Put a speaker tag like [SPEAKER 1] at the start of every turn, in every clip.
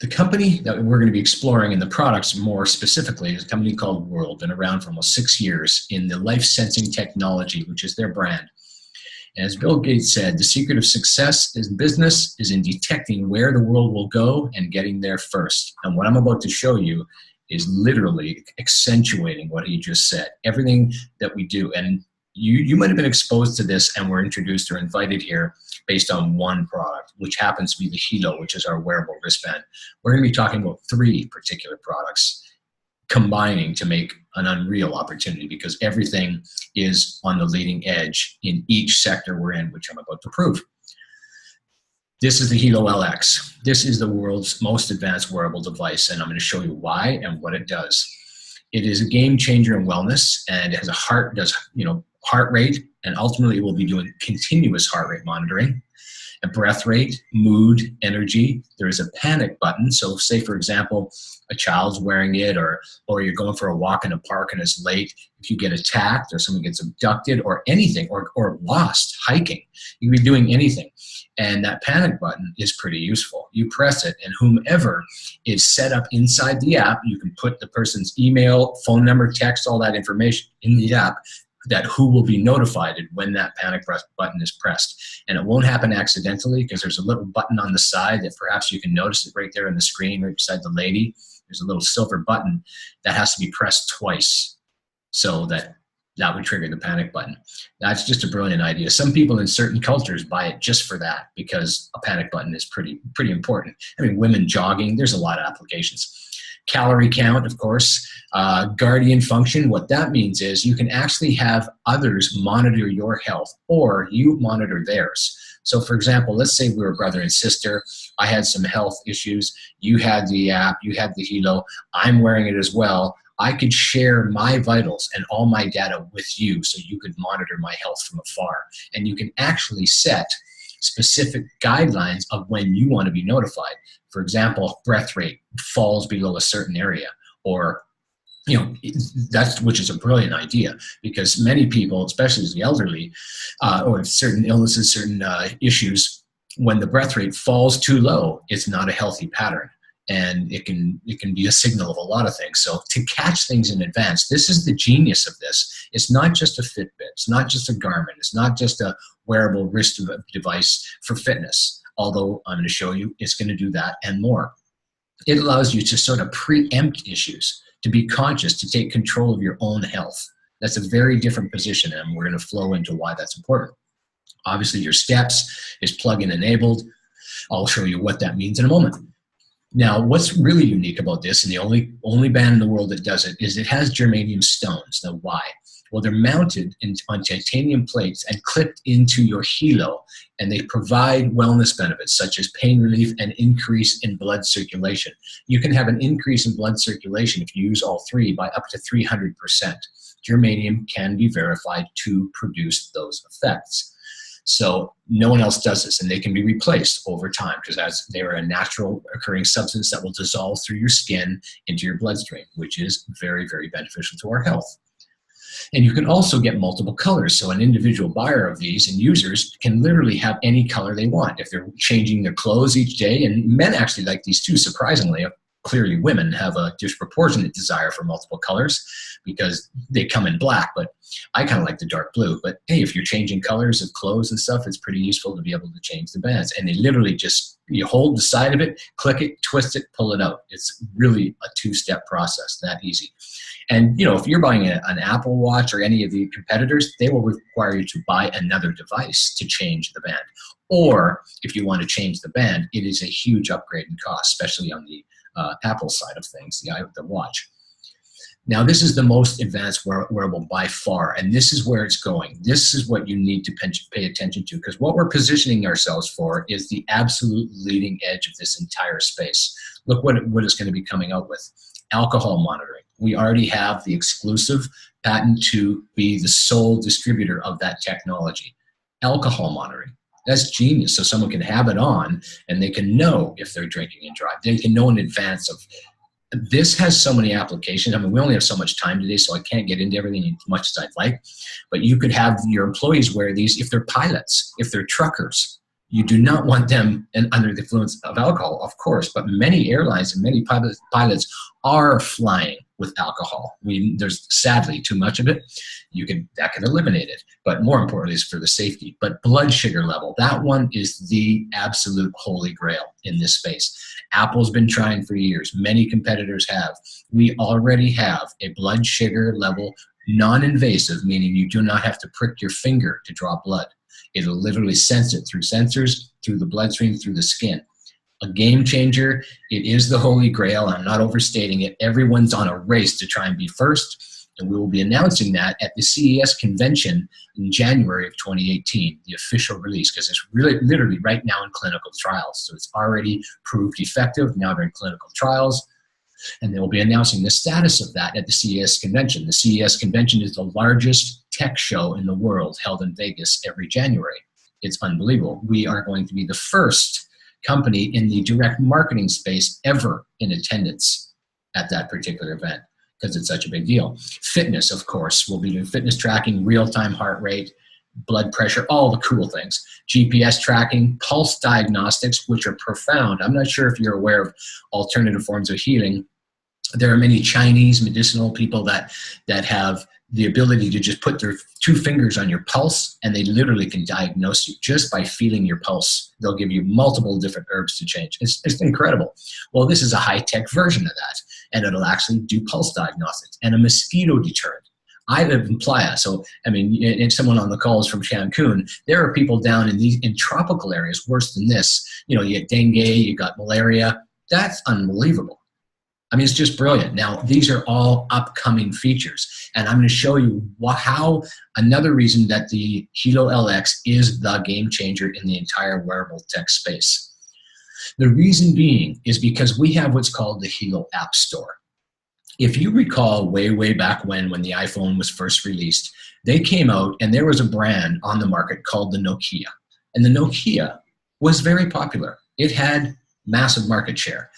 [SPEAKER 1] The company that we're going to be exploring in the products more specifically is a company called World, been around for almost 6 years in the life sensing technology, which is their brand. As Bill Gates said, the secret of success in business is in detecting where the world will go and getting there first. And what I'm about to show you is literally accentuating what he just said. Everything that we do, and you might have been exposed to this and were introduced or invited here based on one product, which happens to be the Helo, which is our wearable wristband. We're going to be talking about 3 particular products combining to make an unreal opportunity, because everything is on the leading edge in each sector we're in, which I'm about to prove. This is the Helo LX. This is the world's most advanced wearable device, and I'm going to show you why and what it does. It is a game changer in wellness, and it has heart rate, and ultimately it will be doing continuous heart rate monitoring, and breath rate, mood, energy. There is a panic button. So say, for example, a child's wearing it, or you're going for a walk in a park and it's late. If you get attacked or someone gets abducted or anything, or lost hiking, you can be doing anything. And that panic button is pretty useful. You press it, and whomever is set up inside the app, you can put the person's email, phone number, text, all that information in the app, that who will be notified when that panic button is pressed. And it won't happen accidentally, because there's a little button on the side that perhaps you can notice it right there on the screen, right beside the lady. There's a little silver button that has to be pressed twice, so that would trigger the panic button. That's just a brilliant idea. Some people in certain cultures buy it just for that, because a panic button is pretty important. I mean, women jogging, there's a lot of applications. Calorie count, of course, guardian function. What that means is you can actually have others monitor your health, or you monitor theirs. So for example, let's say we were brother and sister. I had some health issues. You had the app, you had the Helo. I'm wearing it as well. I could share my vitals and all my data with you, so you could monitor my health from afar. And you can actually set specific guidelines of when you want to be notified. For example, breath rate falls below a certain area, or which is a brilliant idea, because many people, especially the elderly, or certain illnesses, certain issues, when the breath rate falls too low, it's not a healthy pattern. And it can be a signal of a lot of things. So to catch things in advance, this is the genius of this. It's not just a Fitbit. It's not just a Garmin. It's not just a wearable wrist device for fitness, although I'm going to show you it's going to do that and more. It allows you to sort of preempt issues, to be conscious, to take control of your own health. That's a very different position, and we're going to flow into why that's important. Obviously, your steps is plug-in enabled. I'll show you what that means in a moment. Now, what's really unique about this, and the only band in the world that does it, is it has germanium stones. Now, why? Well, they're mounted on titanium plates and clipped into your Helo, and they provide wellness benefits such as pain relief and increase in blood circulation. You can have an increase in blood circulation if you use all 3 by up to 300%. Germanium can be verified to produce those effects. So no one else does this, and they can be replaced over time, because they are a natural occurring substance that will dissolve through your skin into your bloodstream, which is very, very beneficial to our health. And you can also get multiple colors. So an individual buyer of these and users can literally have any color they want. If they're changing their clothes each day, and men actually like these too, surprisingly. Clearly women have a disproportionate desire for multiple colors because they come in black, but I kind of like the dark blue. But hey, if you're changing colors of clothes and stuff, it's pretty useful to be able to change the bands. And they literally just, you hold the side of it, click it, twist it, pull it out. It's really a 2-step process, that easy. And if you're buying an Apple Watch or any of the competitors, they will require you to buy another device to change the band. Or if you want to change the band, it is a huge upgrade in cost, especially on the Apple side of things, the watch. Now, this is the most advanced wearable by far, and this is where it's going. This is what you need to pay attention to, because what we're positioning ourselves for is the absolute leading edge of this entire space. Look what it's going to be coming out with. Alcohol monitoring. We already have the exclusive patent to be the sole distributor of that technology. Alcohol monitoring. That's genius. So someone can have it on and they can know if they're drinking and drive. They can know in advance of. This has so many applications. I mean, we only have so much time today, so I can't get into everything as much as I'd like. But you could have your employees wear these if they're pilots, if they're truckers. You do not want them under the influence of alcohol, of course, but many airlines and many pilots are flying with alcohol. There's sadly too much of it. That can eliminate it, but more importantly is for the safety. But blood sugar level, that one is the absolute holy grail in this space. Apple's been trying for years. Many competitors have. We already have a blood sugar level non-invasive, meaning you do not have to prick your finger to draw blood. It'll literally sense it through sensors, through the bloodstream, through the skin. A game changer. It is the holy grail. I'm not overstating it. Everyone's on a race to try and be first, and we will be announcing that at the CES convention in January of 2018, the official release, because it's really literally right now in clinical trials. So it's already proved effective. Now they're in clinical trials. And they will be announcing the status of that at the CES convention. The CES convention is the largest tech show in the world, held in Vegas every January. It's unbelievable. We are going to be the first company in the direct marketing space ever in attendance at that particular event because it's such a big deal. Fitness, of course, we'll be doing fitness tracking, real-time heart rate, blood pressure, all the cool things. GPS tracking, pulse diagnostics, which are profound. I'm not sure if you're aware of alternative forms of healing. There are many Chinese medicinal people that have the ability to just put their 2 fingers on your pulse, and they literally can diagnose you just by feeling your pulse. They'll give you multiple different herbs to change. It's incredible. Well, this is a high-tech version of that, and it'll actually do pulse diagnostics and a mosquito deterrent. I live in Playa, so I mean, and someone on the call is from Cancun. There are people down in tropical areas worse than this. You know, you get dengue, you got malaria. That's unbelievable. I mean, it's just brilliant. Now, these are all upcoming features, and I'm going to show you how another reason that the Helo LX is the game changer in the entire wearable tech space. The reason being is because we have what's called the Helo App Store. If you recall way back when the iPhone was first released, they came out and there was a brand on the market called the Nokia. And the Nokia was very popular. It had massive market share.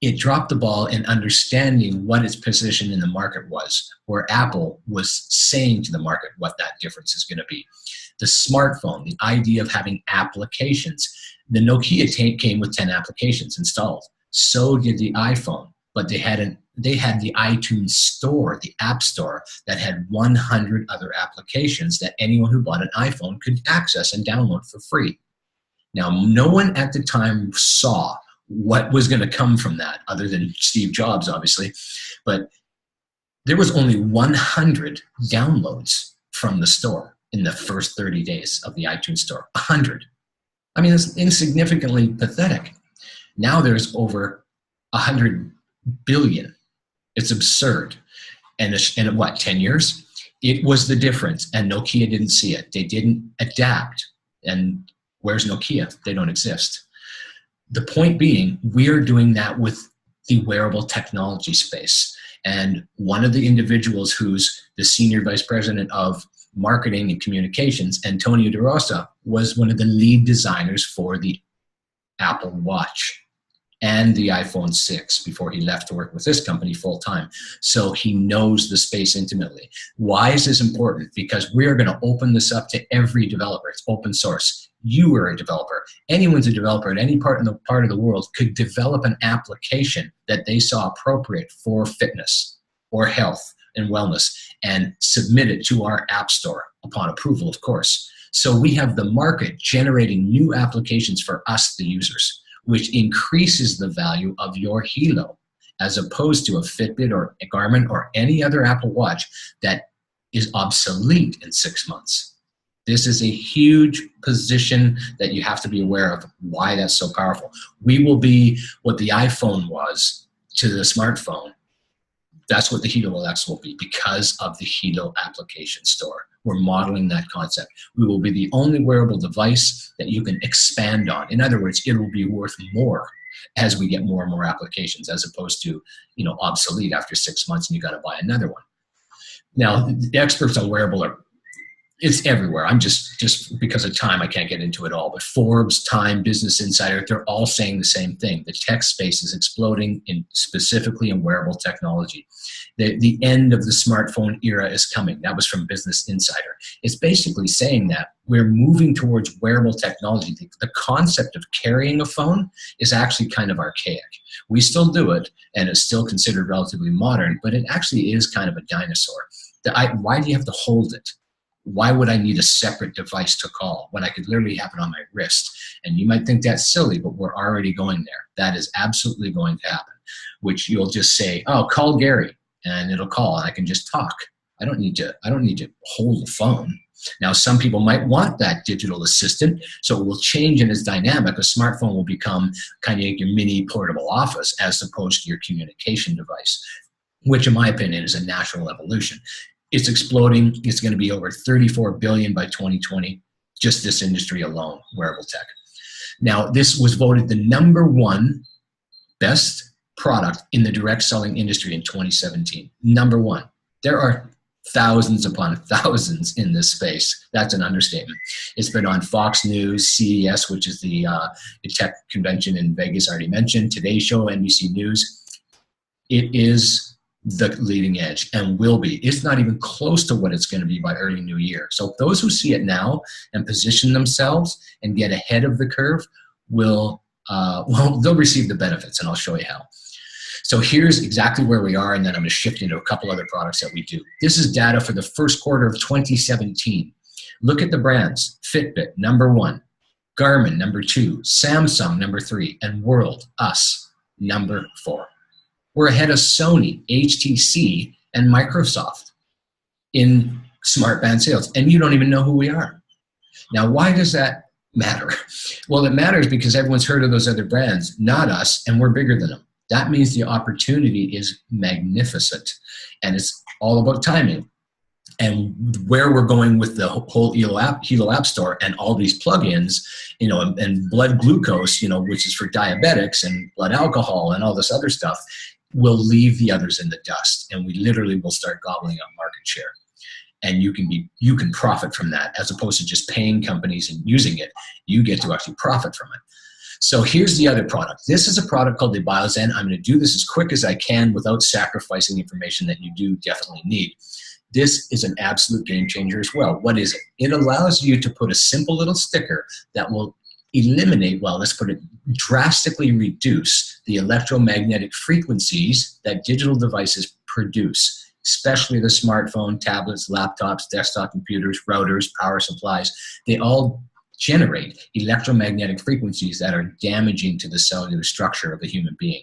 [SPEAKER 1] It dropped the ball in understanding what its position in the market was, where Apple was saying to the market what that difference is going to be. The smartphone, the idea of having applications. The Nokia came with 10 applications installed. So did the iPhone, but they had the iTunes store, the App Store, that had 100 other applications that anyone who bought an iPhone could access and download for free. Now, no one at the time saw what was going to come from that, other than Steve Jobs, obviously. But there was only 100 downloads from the store in the first 30 days of the iTunes store. 100. I mean, it's insignificantly pathetic. Now there's over 100 billion. It's absurd. And in what, 10 years? It was the difference, and Nokia didn't see it. They didn't adapt. And where's Nokia? They don't exist. The point being, we are doing that with the wearable technology space. And one of the individuals who's the senior vice president of marketing and communications, Antonio De Rosa, was one of the lead designers for the Apple Watch and the iPhone 6 before he left to work with this company full time. So he knows the space intimately. Why is this important? Because we're going to open this up to every developer. It's open source. You are a developer. Anyone's a developer at any part of the world could develop an application that they saw appropriate for fitness or health and wellness and submit it to our app store upon approval, of course. So we have the market generating new applications for us, the users, which increases the value of your Helo as opposed to a Fitbit or a Garmin or any other Apple Watch that is obsolete in 6 months. This is a huge position that you have to be aware of why that's so powerful. We will be what the iPhone was to the smartphone. That's what the Helo LX will be because of the Helo application store. We're modeling that concept. We will be the only wearable device that you can expand on. In other words, it will be worth more as we get more and more applications, as opposed to, you know, obsolete after 6 months and you got to buy another one. Now, the experts on wearable are It's everywhere. I'm just because of time, I can't get into it all. But Forbes, Time, Business Insider, they're all saying the same thing. The tech space is exploding, specifically in wearable technology. The end of the smartphone era is coming. That was from Business Insider. It's basically saying that we're moving towards wearable technology. The concept of carrying a phone is actually kind of archaic. We still do it, and it's still considered relatively modern, but it actually is kind of a dinosaur. Why do you have to hold it? Why would I need a separate device to call when I could literally have it on my wrist? And you might think that's silly, but we're already going there. That is absolutely going to happen, which you'll just say, oh, call Gary, and it'll call, and I can just talk. I don't need to hold the phone. Now, some people might want that digital assistant, so it will change in its dynamic. A smartphone will become kind of your mini portable office as opposed to your communication device, which in my opinion is a natural evolution. It's exploding. It's going to be over $34 billion by 2020, just this industry alone, wearable tech. Now, this was voted the #1 best product in the direct selling industry in 2017. #1. There are thousands upon thousands in this space. That's an understatement. It's been on Fox News, CES, which is the tech convention in Vegas, I already mentioned, Today Show, NBC News. It is the leading edge and will be. It's not even close to what it's going to be by early new year. So those who see it now and position themselves and get ahead of the curve will, they'll receive the benefits, and I'll show you how. So here's exactly where we are, and then I'm going to shift into a couple other products that we do. This is data for the first quarter of 2017. Look at the brands. Fitbit, #1. Garmin, #2. Samsung, #3. And World, us, #4. We're ahead of Sony, HTC, and Microsoft in smart band sales, and you don't even know who we are. Now, why does that matter? Well, it matters because everyone's heard of those other brands, not us, and we're bigger than them. That means the opportunity is magnificent, and it's all about timing. And where we're going with the whole Helo App Store and all these plugins, and blood glucose, which is for diabetics, and blood alcohol and all this other stuff, will leave the others in the dust, and we literally will start gobbling up market share. And you can profit from that, as opposed to just paying companies and using it. You get to actually profit from it. So here's the other product. This is a product called the BioZen. I'm going to do this as quick as I can without sacrificing information that you do definitely need. This is an absolute game changer as well. What is it? It allows you to put a simple little sticker that will eliminate, drastically reduce the electromagnetic frequencies that digital devices produce, especially the smartphone, tablets, laptops, desktop computers, routers, power supplies. They all generate electromagnetic frequencies that are damaging to the cellular structure of a human being.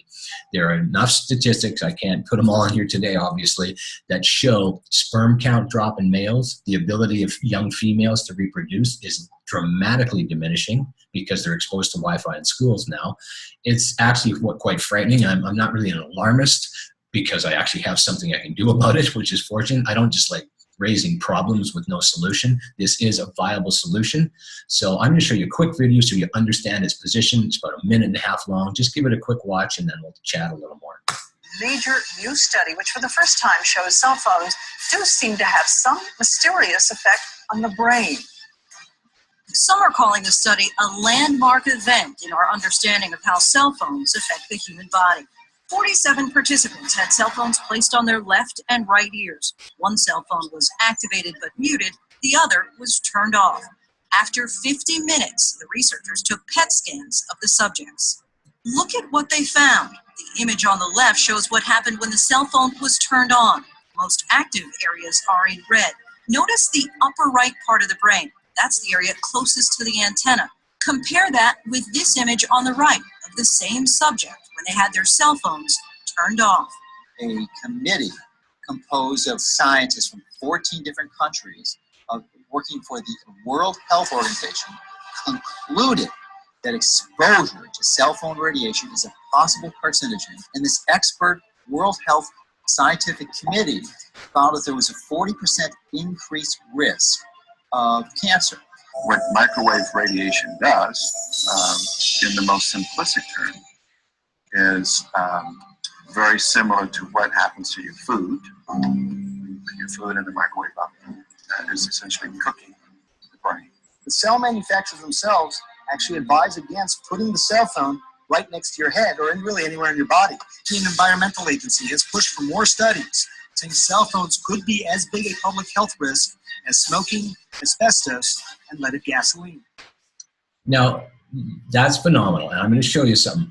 [SPEAKER 1] There are enough statistics, I can't put them all on here today, obviously, that show sperm count drop in males. The ability of young females to reproduce is dramatically diminishing because they're exposed to Wi-Fi in schools now. It's actually quite frightening. I'm not really an alarmist because I actually have something I can do about it, which is fortunate. I don't just like raising problems with no solution. This is a viable solution. So I'm going to show you a quick video so you understand its position. It's about 1.5 minutes long. Just give it a quick watch and then we'll chat a little more.
[SPEAKER 2] Major new study, which for the first time shows cell phones do seem to have some mysterious effect on the brain. Some are calling the study a landmark event in our understanding of how cell phones affect the human body. 47 participants had cell phones placed on their left and right ears. One cell phone was activated but muted, the other was turned off. After 50 minutes, the researchers took PET scans of the subjects. Look at what they found. The image on the left shows what happened when the cell phone was turned on. Most active areas are in red. Notice the upper right part of the brain. That's the area closest to the antenna. Compare that with this image on the right of the same subject when they had their cell phones turned off.
[SPEAKER 3] A committee composed of scientists from 14 different countries working for the World Health Organization concluded that exposure to cell phone radiation is a possible carcinogen, and this expert World Health Scientific Committee found that there was a 40% increased risk of cancer.
[SPEAKER 4] What microwave radiation does, in the most simplistic term, is very similar to what happens to your food. Put your food in the microwave oven. that is essentially cooking the brain.
[SPEAKER 3] The cell manufacturers themselves actually advise against putting the cell phone right next to your head or really anywhere in your body. The environmental agency has pushed for more studies saying cell phones could be as big a public health risk as smoking, asbestos, and leaded gasoline.
[SPEAKER 1] Now, that's phenomenal, and I'm going to show you something.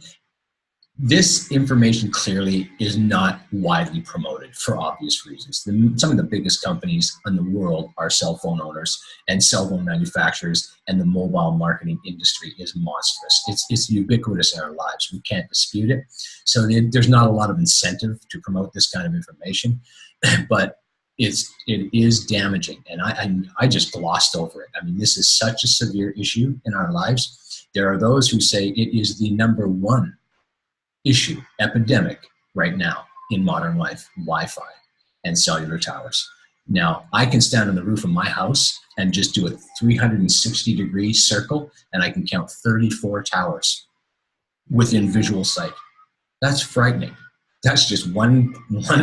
[SPEAKER 1] This information clearly is not widely promoted for obvious reasons. Some of the biggest companies in the world are cell phone owners and cell phone manufacturers, and the mobile marketing industry is monstrous. It's ubiquitous in our lives. We can't dispute it. So there's not a lot of incentive to promote this kind of information, but it is damaging, and I just glossed over it. I mean, this is such a severe issue in our lives. There are those who say it is the #1 issue, epidemic right now in modern life: Wi-Fi and cellular towers. Now, I can stand on the roof of my house and just do a 360-degree circle, and I can count 34 towers within visual sight. That's frightening. That's just one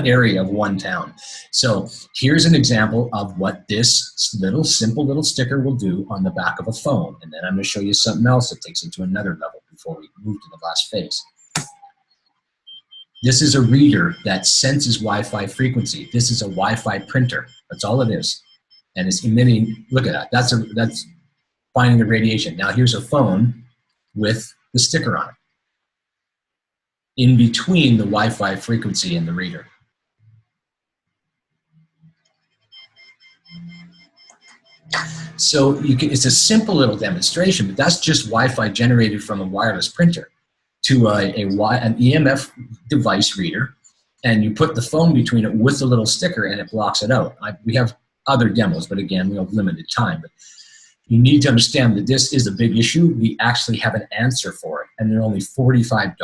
[SPEAKER 1] area of one town. So here's an example of what this simple little sticker will do on the back of a phone. And then I'm going to show you something else that takes it to another level before we move to the last phase. This is a reader that senses Wi-Fi frequency. This is a Wi-Fi printer. That's all it is. And it's emitting, look at that. That's finding the radiation. Now here's a phone with the sticker on it, in between the Wi-Fi frequency and the reader. So it's a simple little demonstration, but that's just Wi-Fi generated from a wireless printer to an EMF device reader, and you put the phone between it with a little sticker and it blocks it out. We have other demos, but again, we have limited time. But you need to understand that this is a big issue. We actually have an answer for it, and they're only $45.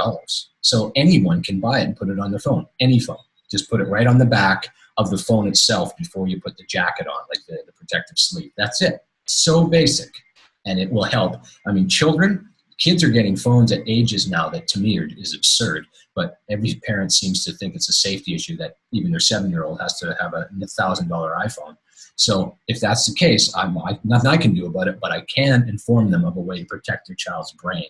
[SPEAKER 1] So anyone can buy it and put it on their phone, any phone. Just put it right on the back of the phone itself before you put the jacket on, like the protective sleeve. That's it. So basic, and it will help. I mean, kids are getting phones at ages now that to me is absurd, but every parent seems to think it's a safety issue that even their 7-year-old has to have a $1,000 iPhone. So if that's the case, nothing I can do about it, but I can inform them of a way to protect their child's brain.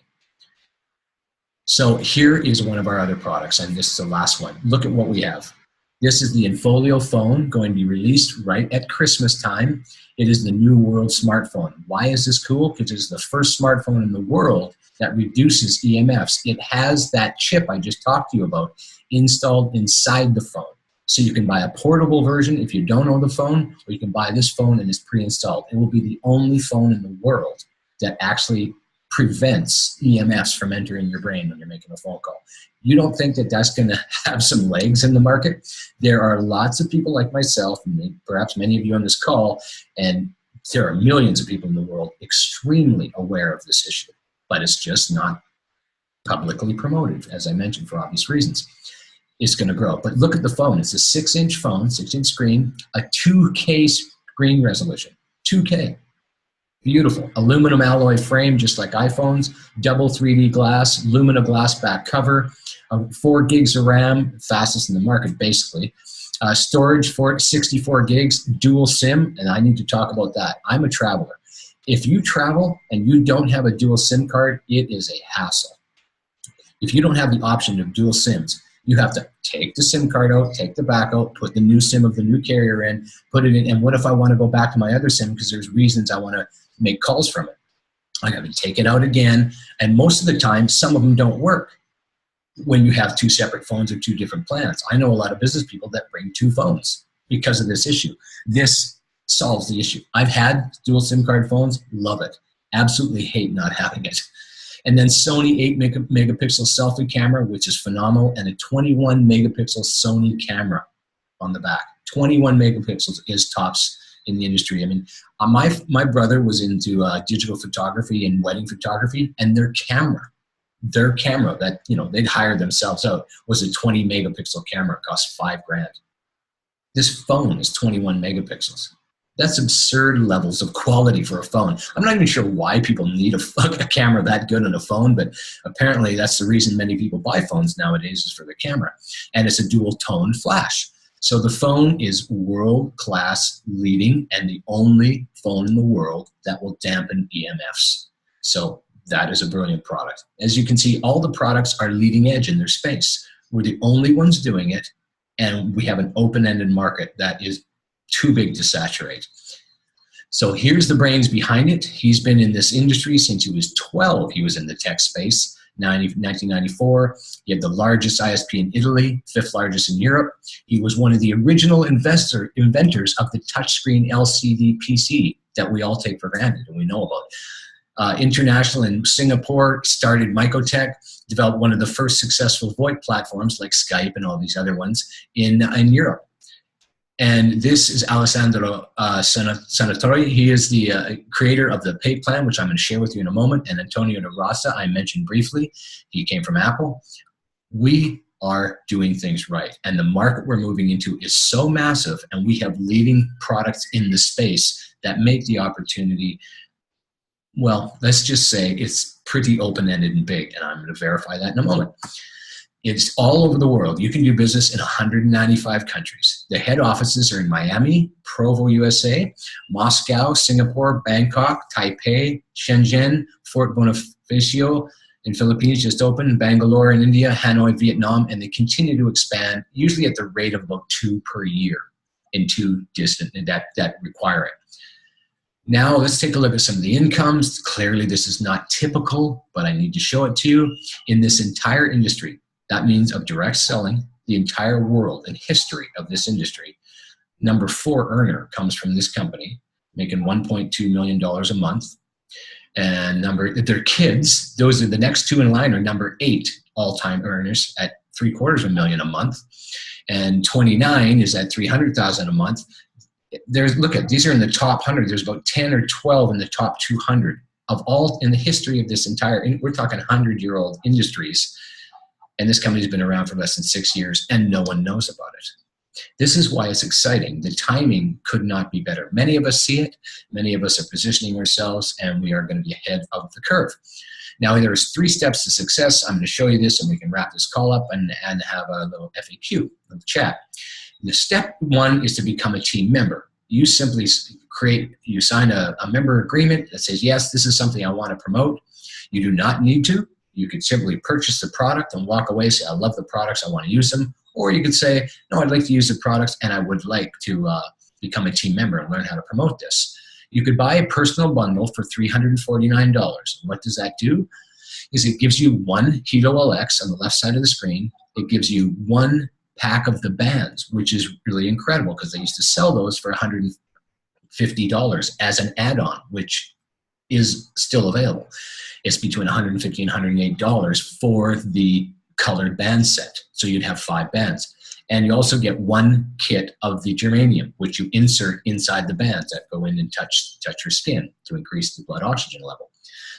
[SPEAKER 1] So here is one of our other products, and this is the last one. Look at what we have. This is the Infolio phone, going to be released right at Christmas time. It is the new world smartphone. Why is this cool? Because it's the first smartphone in the world that reduces EMFs. It has that chip I just talked to you about installed inside the phone. So you can buy a portable version if you don't own the phone, or you can buy this phone and it's pre-installed. It will be the only phone in the world that actually prevents EMFs from entering your brain when you're making a phone call. You don't think that that's going to have some legs in the market? There are lots of people like myself, and perhaps many of you on this call, and there are millions of people in the world extremely aware of this issue, but it's just not publicly promoted, as I mentioned, for obvious reasons. It's going to grow. But look at the phone. It's a 6-inch phone, 6-inch screen, a 2K screen resolution, 2K. Beautiful. Aluminum alloy frame, just like iPhones, double 3D glass, Lumina glass back cover, 4 gigs of RAM, fastest in the market, basically. Storage for 64 gigs, dual SIM, and I need to talk about that. I'm a traveler. If you travel and you don't have a dual SIM card, it is a hassle. If you don't have the option of dual SIMs, you have to take the SIM card out, take the back out, put the new SIM of the new carrier in, put it in, and what if I want to go back to my other SIM because there's reasons I want to make calls from it? I got to take it out again, and most of the time, some of them don't work when you have 2 separate phones or 2 different plans. I know a lot of business people that bring 2 phones because of this issue. This solves the issue. I've had dual SIM card phones, love it. Absolutely hate not having it. And then Sony 8-megapixel selfie camera, which is phenomenal, and a 21-megapixel Sony camera on the back. 21 megapixels is tops in the industry. I mean, my brother was into digital photography and wedding photography, and their camera that, you know, they'd hire themselves out was a 20-megapixel camera. It cost $5,000. This phone is 21 megapixels. That's absurd levels of quality for a phone. I'm not even sure why people need a camera that good on a phone, but apparently that's the reason many people buy phones nowadays, is for the camera. And it's a dual tone flash. So the phone is world-class leading and the only phone in the world that will dampen EMFs. So that is a brilliant product. As you can see, all the products are leading edge in their space. We're the only ones doing it, and we have an open-ended market that is too big to saturate. So here's the brains behind it. He's been in this industry since he was 12. He was in the tech space. 1994, he had the largest ISP in Italy, 5th largest in Europe. He was one of the original inventors of the touchscreen LCD PC that we all take for granted and we know about. International in Singapore, started Microtech, developed one of the first successful VoIP platforms like Skype and all these other ones in Europe. And this is Alessandro Sanatori. He is the creator of the pay plan, which I'm going to share with you in a moment. And Antonio de Rasa, I mentioned briefly. He came from Apple. We are doing things right. And the market we're moving into is so massive, and we have leading products in the space that make the opportunity, well, let's just say it's pretty open-ended and big. And I'm going to verify that in a moment. It's all over the world. You can do business in 195 countries. The head offices are in Miami, Provo, USA, Moscow, Singapore, Bangkok, Taipei, Shenzhen, Fort Bonifacio in Philippines just opened, Bangalore in India, Hanoi, Vietnam, and they continue to expand, usually at the rate of about 2 per year in 2 distant that require it. Now let's take a look at some of the incomes. Clearly this is not typical, but I need to show it to you. In this entire industry, that means of direct selling, the entire world and history of this industry, number 4 earner comes from this company, making $1.2 million a month. And their kids, those are the next 2 in line, are number 8 all-time earners at $750,000 a month. And 29 is at $300,000 a month. Look at, these are in the top 100. There's about 10 or 12 in the top 200 of all in the history of this entire, we're talking 100-year-old industries. And this company's been around for less than 6 years, and no one knows about it. This is why it's exciting. The timing could not be better. Many of us see it. Many of us are positioning ourselves, and we are going to be ahead of the curve. Now, there's 3 steps to success. I'm going to show you this, and we can wrap this call up and have a little FAQ of the chat. The step 1 is to become a team member. You simply you sign a member agreement that says, yes, this is something I want to promote. You do not need to. You could simply purchase the product and walk away, say, I love the products, I want to use them. Or you could say, no, I'd like to use the products and I would like to become a team member and learn how to promote this. You could buy a personal bundle for $349. What does that do? Is it gives you 1 Helo LX on the left side of the screen. It gives you 1 pack of the bands, which is really incredible because they used to sell those for $150 as an add-on, which is still available. It's between $150 and $108 for the colored band set. So you'd have 5 bands. And you also get 1 kit of the germanium, which you insert inside the bands that go in and touch your skin to increase the blood oxygen level.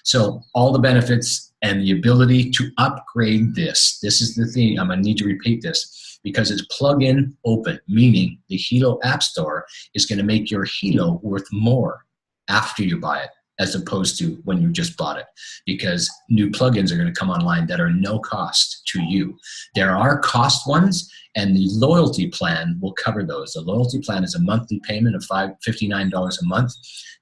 [SPEAKER 1] So all the benefits and the ability to upgrade this. This is the thing. I'm going to need to repeat this because it's plug-in open, meaning the Helo App Store is going to make your Helo worth more after you buy it, as opposed to when you just bought it, because new plugins are going to come online that are no cost to you. There are cost ones, and the loyalty plan will cover those. The loyalty plan is a monthly payment of $59 a month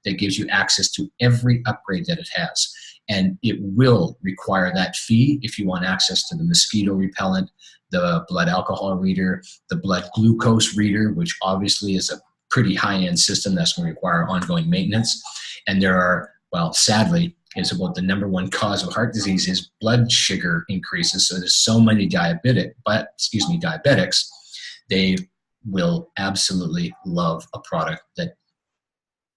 [SPEAKER 1] that gives you access to every upgrade that it has. And it will require that fee if you want access to the mosquito repellent, the blood alcohol reader, the blood glucose reader, which obviously is a pretty high-end system that's going to require ongoing maintenance. And there are, well, sadly, is about the #1 cause of heart disease is blood sugar increases. So there's so many diabetics, they will absolutely love a product that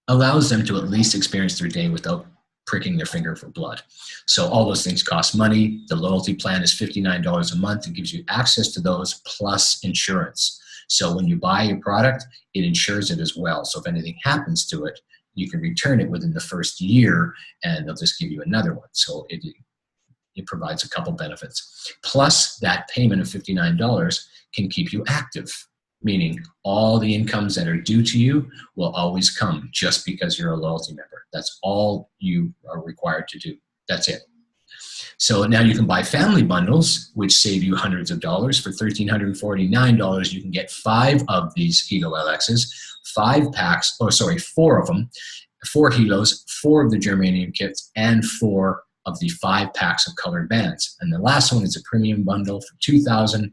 [SPEAKER 1] allows them to at least experience their day without pricking their finger for blood. So all those things cost money. The loyalty plan is $59 a month. It gives you access to those plus insurance. So when you buy a product, it insures it as well. So if anything happens to it, you can return it within the first year and they'll just give you another one. So it provides a couple benefits. Plus that payment of $59 can keep you active, meaning all the incomes that are due to you will always come just because you're a loyalty member. That's all you are required to do. That's it. So now you can buy family bundles, which save you hundreds of dollars. For $1,349, you can get 5 of these Helo LXs, 5 packs, or sorry, 4 of them, 4 Helos, 4 of the germanium kits, and 4 of the 5 packs of colored bands. And the last one is a premium bundle for $2,000,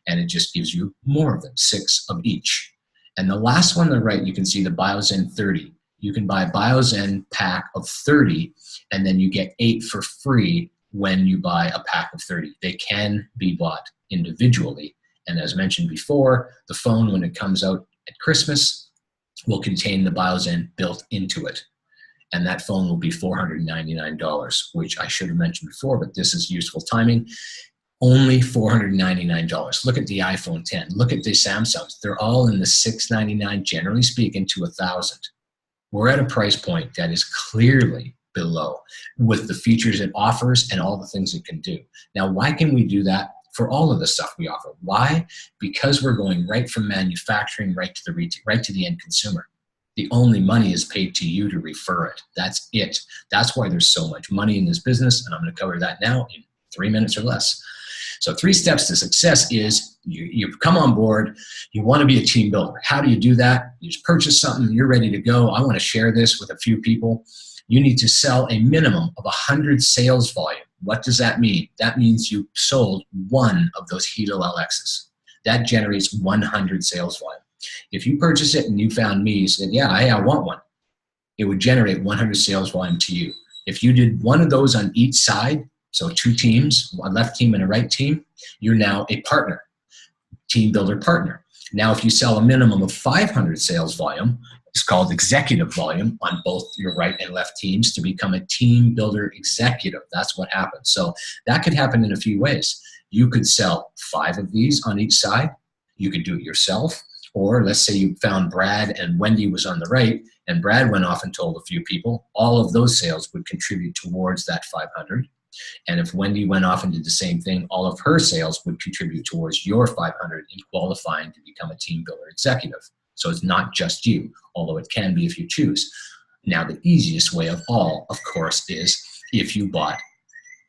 [SPEAKER 1] and it just gives you more of them, 6 of each. And the last one on the right, you can see the BioZen 30. You can buy a BioZen pack of 30, and then you get 8 for free when you buy a pack of 30. They can be bought individually. And as mentioned before, the phone, when it comes out at Christmas, will contain the BioZen built into it. And that phone will be $499, which I should have mentioned before, but this is useful timing. Only $499. Look at the iPhone 10. Look at the Samsungs. They're all in the $699, generally speaking, to $1,000. We're at a price point that is clearly below with the features it offers and all the things it can do. Now, why can we do that for all of the stuff we offer? Why? Because we're going right from manufacturing right to the end consumer. The only money is paid to you to refer it. That's it. That's why there's so much money in this business, and I'm going to cover that now in 3 minutes or less. So 3 steps to success is you come on board, you want to be a team builder. How do you do that? You just purchase something, you're ready to go. I want to share this with a few people. You need to sell a minimum of 100 sales volume. What does that mean? That means you sold 1 of those Helo LXs. That generates 100 sales volume. If you purchase it and you found me, you said, yeah, hey, I want one, it would generate 100 sales volume to you. If you did 1 of those on each side, so 2 teams, a left team and a right team, you're now a partner, team builder partner. Now, if you sell a minimum of 500 sales volume, it's called executive volume on both your right and left teams to become a team builder executive. That's what happens. So that could happen in a few ways. You could sell 5 of these on each side. You could do it yourself. Or let's say you found Brad and Wendy was on the right, and Brad went off and told a few people. All of those sales would contribute towards that 500. And if Wendy went off and did the same thing, all of her sales would contribute towards your 500 in qualifying to become a team builder executive. So it's not just you, although it can be if you choose. Now, the easiest way of all, of course, is if you bought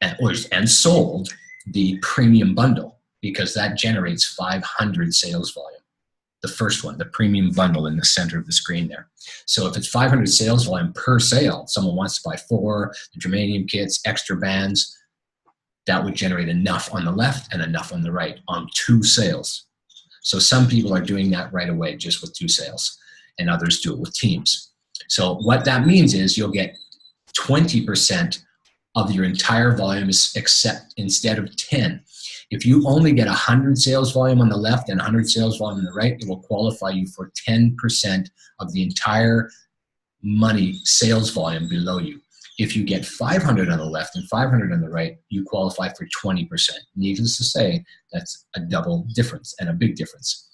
[SPEAKER 1] and sold the premium bundle, because that generates 500 sales volume. The first one, the premium bundle in the center of the screen there. So if it's 500 sales volume per sale, someone wants to buy 4, the germanium kits, extra bands, that would generate enough on the left and enough on the right on 2 sales. So some people are doing that right away just with 2 sales, and others do it with teams. So what that means is you'll get 20% of your entire volume instead of 10. If you only get 100 sales volume on the left and 100 sales volume on the right, it will qualify you for 10% of the entire money sales volume below you. If you get 500 on the left and 500 on the right, you qualify for 20%. Needless to say, that's a double difference and a big difference.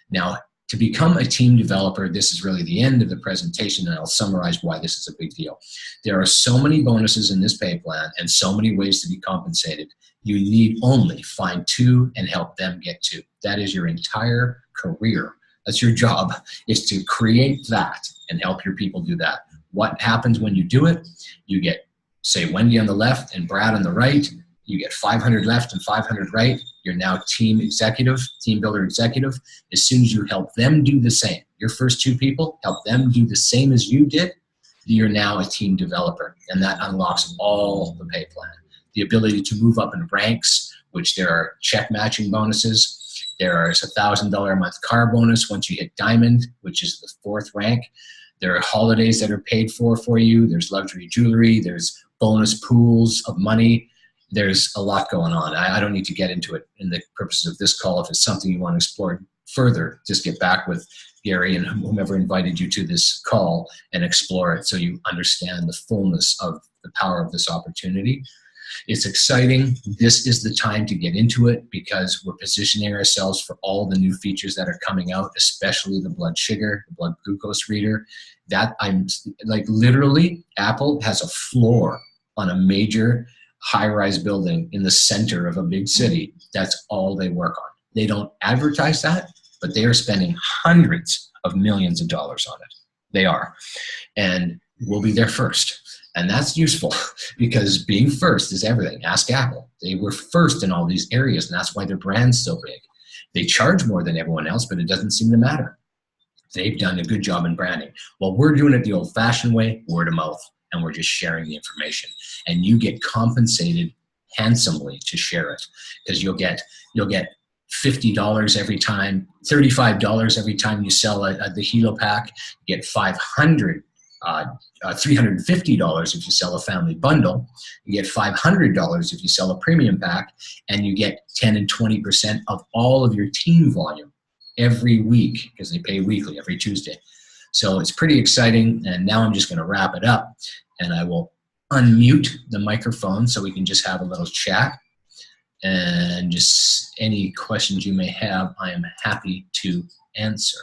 [SPEAKER 1] Now, to become a team developer, this is really the end of the presentation, and I'll summarize why this is a big deal. There are so many bonuses in this pay plan and so many ways to be compensated. You need only find 2 and help them get 2. That is your entire career. That's your job, is to create that and help your people do that. What happens when you do it? You get, say, Wendy on the left and Brad on the right. You get 500 left and 500 right. You're now team executive, team builder executive. As soon as you help them do the same, your first 2 people, help them do the same as you did, you're now a team developer, and that unlocks all the pay plan. The ability to move up in ranks, which there are check matching bonuses. There is a $1,000 a month car bonus once you hit diamond, which is the 4th rank. There are holidays that are paid for you. There's luxury jewelry. There's bonus pools of money. There's a lot going on. I don't need to get into it in the purposes of this call. If it's something you want to explore further, just get back with Gary and whomever invited you to this call and explore it so you understand the fullness of the power of this opportunity. It's exciting. This is the time to get into it because we're positioning ourselves for all the new features that are coming out, especially the blood sugar, the blood glucose reader. That I'm like, literally, Apple has a floor on a major high-rise building in the center of a big city. That's all they work on. They don't advertise that, but they are spending hundreds of millions of dollars on it. They are. And we'll be there first. And that's useful because being first is everything. Ask Apple. They were first in all these areas, and that's why their brand's so big. They charge more than everyone else, but it doesn't seem to matter. They've done a good job in branding. Well, we're doing it the old-fashioned way, word of mouth, and we're just sharing the information. And you get compensated handsomely to share it, because you'll get $50 every time, $35 every time you sell the Helo pack. You get $350 if you sell a family bundle. You get $500 if you sell a premium pack, and you get 10 and 20% of all of your team volume every week, because they pay weekly every Tuesday. So it's pretty exciting. And now I'm just going to wrap it up, and I will unmute the microphone so we can just have a little chat. And just any questions you may have, I am happy to answer.